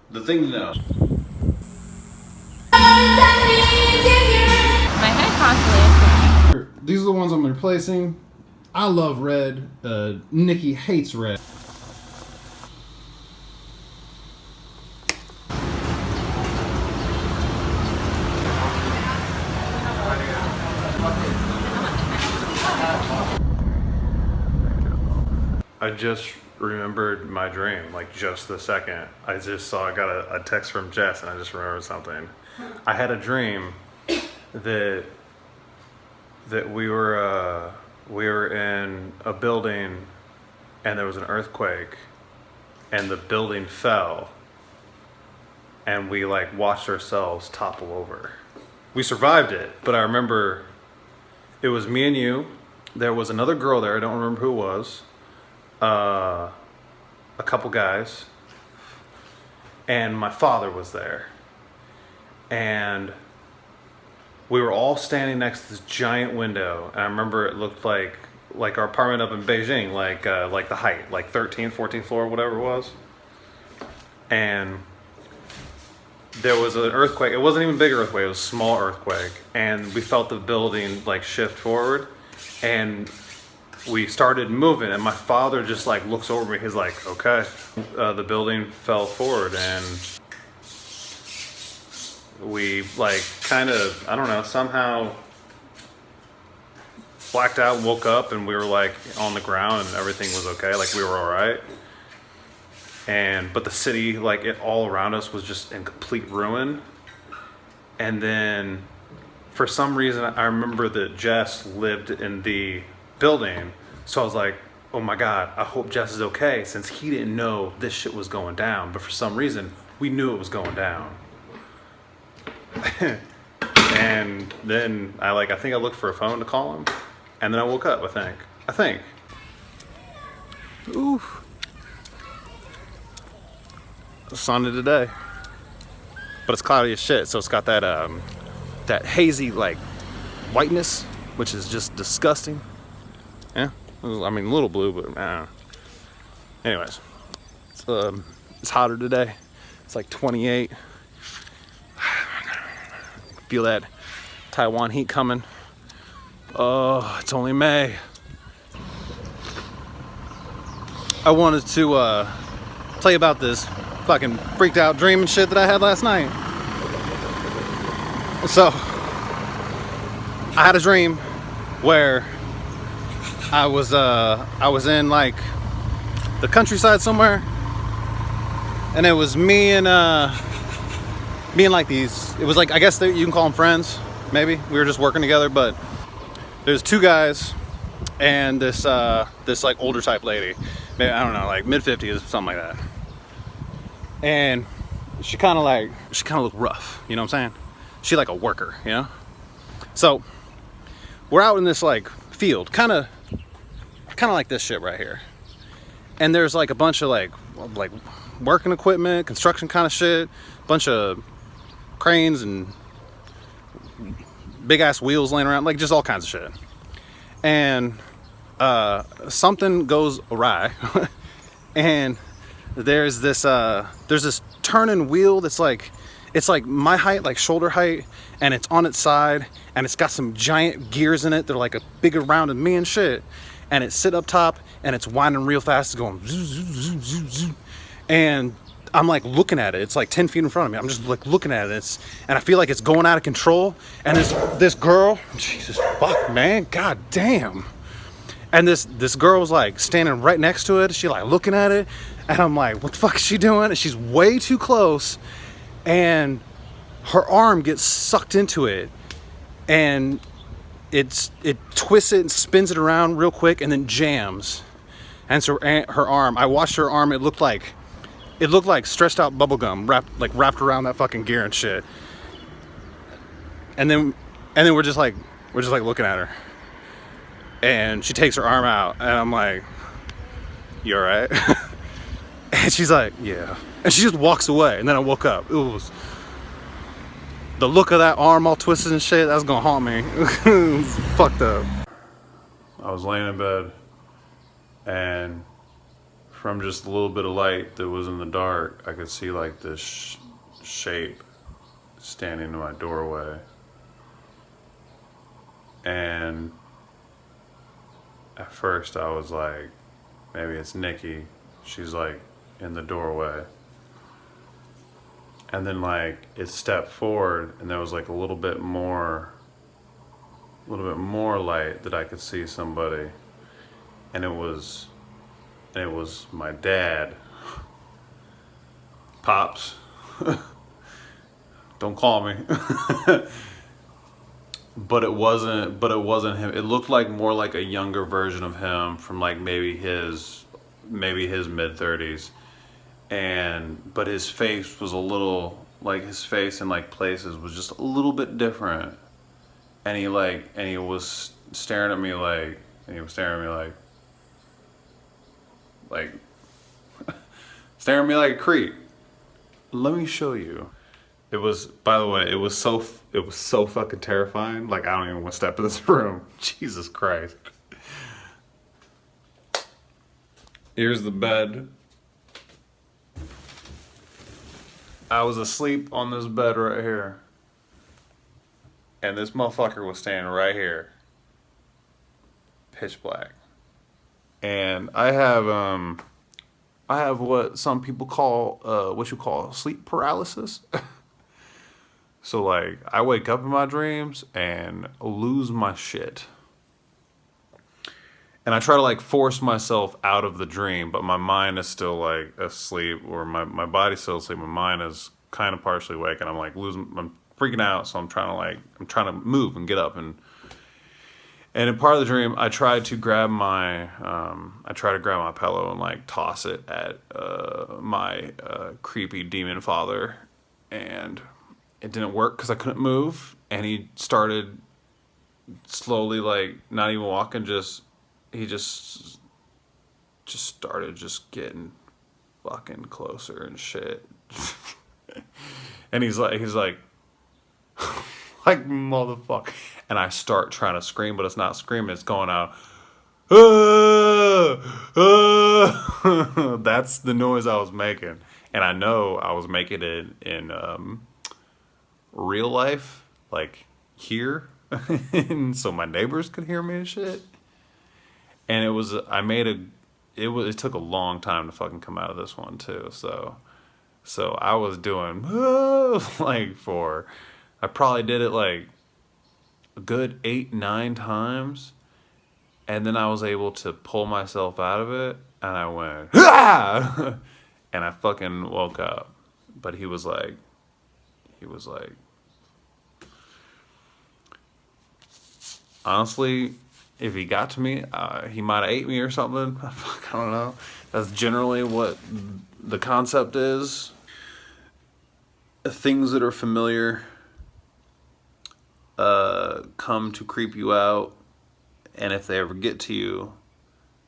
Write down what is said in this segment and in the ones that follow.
The thing to know. My head constantly. These are the ones I'm replacing. I love red. Nikki hates red. I just remembered my dream, like just the second. I got a text from Jess and I just remembered something. I had a dream that we were in a building and there was an earthquake and the building fell and we like watched ourselves topple over. We survived it, but I remember it was me and you. There was another girl there, I don't remember who it was. A couple guys, and my father was there, and we were all standing next to this giant window, and I remember it looked like our apartment up in Beijing, like the height, like 13th, 14th floor, whatever it was. And there was an earthquake. It wasn't even a big earthquake, it was a small earthquake, and we felt the building like shift forward, and we started moving, and my father just like looks over me. He's like, okay. The building fell forward, and we like kind of, I don't know, somehow blacked out, woke up, and we were like on the ground and everything was okay. Like we were all right. But the city, like it all around us was just in complete ruin. And then for some reason, I remember that Jess lived in the building, so I was like, oh my god, I hope Jess is okay, since he didn't know this shit was going down, but for some reason we knew it was going down. And then I think I looked for a phone to call him, and then I woke up. I think ooh, sunny today, but it's cloudy as shit, so it's got that hazy like whiteness, which is just disgusting. Yeah, I mean a little blue, but I don't know. Anyways, it's hotter today. It's like 28. Feel that Taiwan heat coming. Oh, it's only May. I wanted to tell you about this fucking freaked out dream and shit that I had last night. So I had a dream where I was in like the countryside somewhere, and it was me and like these, it was like, I guess you can call them friends, maybe. We were just working together, but there's two guys and this like older type lady, maybe, I don't know, like mid-50s, something like that. And she kind of looked rough, you know what I'm saying? She like a worker, you know? So we're out in this like field, kind of like this shit right here, and there's like a bunch of like working equipment, construction kind of shit, bunch of cranes and big ass wheels laying around, like just all kinds of shit. And something goes awry and there's this turning wheel that's like, it's like my height, like shoulder height, and it's on its side, and it's got some giant gears in it. They're like a bigger round than me and shit. And it's sit up top, and it's winding real fast. It's going zoo, zoo, zoo, zoo, zoo. And I'm like looking at it. It's like 10 feet in front of me. I'm just like looking at it. And I feel like it's going out of control. And this girl, Jesus fuck, man, god damn. And this girl was like standing right next to it. She like looking at it, and I'm like, what the fuck is she doing? And she's way too close, and her arm gets sucked into it, and it twists it and spins it around real quick, and then jams. And so her arm, I watched her arm. It looked like stretched out bubble gum wrapped around that fucking gear and shit. And then we're just like looking at her, and she takes her arm out, and I'm like, you all right? And she's like, yeah. And she just walks away. And then I woke up. It was the look of that arm all twisted and shit. That's gonna haunt me. It was fucked up. I was laying in bed, and from just a little bit of light that was in the dark, I could see like this shape standing in my doorway. And at first I was like, maybe it's Nikki. She's like in the doorway. And then like it stepped forward and there was like a little bit more light that I could see somebody. And it was my dad. Pops. Don't call me. But it wasn't him. It looked like more like a younger version of him from like maybe his mid-30s. But his face was a little like his face in like places was just a little bit different. And he was staring at me like staring at me like a creep. Let me show you. It was, by the way, it was so fucking terrifying. Like, I don't even want to step in this room. Jesus Christ. Here's the bed. I was asleep on this bed right here. And this motherfucker was standing right here. Pitch black. And I have what some people call, what you call sleep paralysis. So like, I wake up in my dreams and lose my shit. And I try to like force myself out of the dream, but my mind is still like asleep, or my body's still asleep. My mind is kind of partially awake, and I'm freaking out. So I'm trying to move and get up, and in part of the dream, I tried to grab my pillow and like toss it at my creepy demon father, and it didn't work because I couldn't move, and he started slowly, like not even walking, he just started just getting fucking closer and shit. And he's like like motherfucker. And I start trying to scream, but it's not screaming, it's going out. That's the noise I was making. And I know I was making it in real life, like here. And so my neighbors could hear me and shit. And it took a long time to fucking come out of this one too. So I was doing I probably did it like a good 8-9 times, and then I was able to pull myself out of it, and I went, ah! And I fucking woke up. But he was like, honestly, if he got to me, he might have ate me or something. I don't know. That's generally what the concept is. Things that are familiar come to creep you out, and if they ever get to you,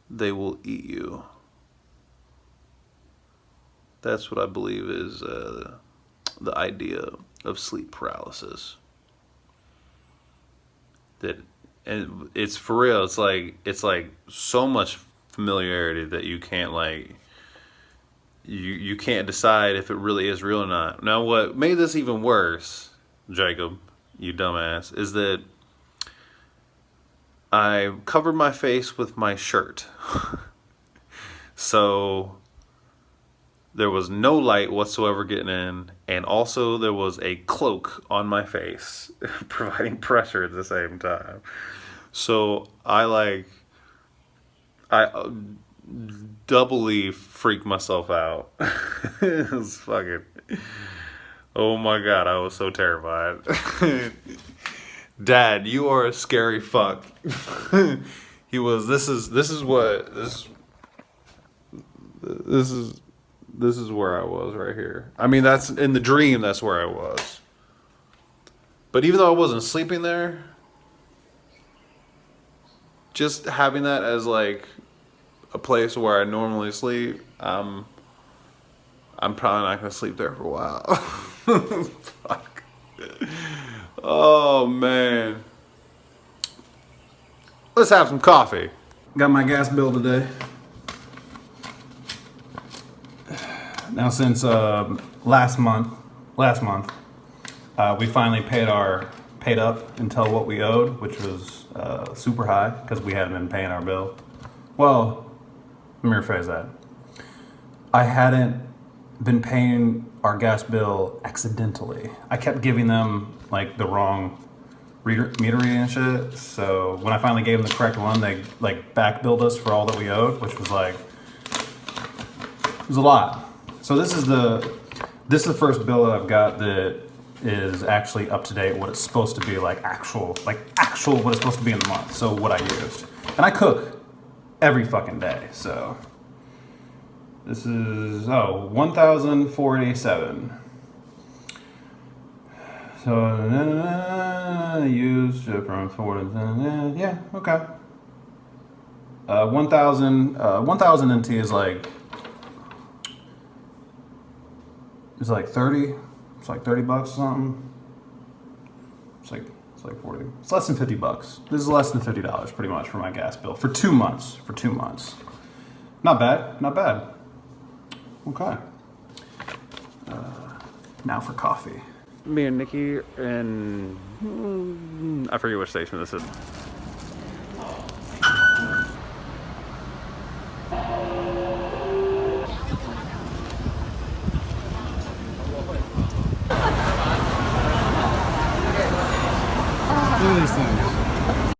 they will eat you. That's what I believe is the idea of sleep paralysis. And it's for real. It's like so much familiarity that you can't you can't decide if it really is real or not. Now, what made this even worse, Jacob, you dumbass, is that I covered my face with my shirt. So there was no light whatsoever getting in, and also there was a cloak on my face, providing pressure at the same time. So I doubly freaked myself out. It was fucking, oh my God, I was so terrified. Dad, you are a scary fuck. He was, this is where I was right here. I mean, that's in the dream, that's where I was. But even though I wasn't sleeping there, just having that as like a place where I normally sleep, I'm probably not gonna sleep there for a while. Fuck. Oh man. Let's have some coffee. Got my gas bill today. Now since last month, we finally paid up until what we owed, which was super high because we hadn't been paying our bill. Well, let me rephrase that. I hadn't been paying our gas bill accidentally. I kept giving them like the wrong meter reading and shit. So when I finally gave them the correct one, they like back billed us for all that we owed, which was like, it was a lot. So this is the first bill that I've got that is actually up to date, what it's supposed to be, like actual what it's supposed to be in the month. So what I used. And I cook every fucking day, so this is 1,487. So used from forward, yeah, okay. 1,000 NT is like, it's like 30. It's like 30 bucks or something. It's like 40. It's less than 50 bucks. This is less than $50 pretty much for my gas bill for 2 months. For 2 months. Not bad. Not bad. Okay. Now for coffee. Me and Nikki and I forget which station this is.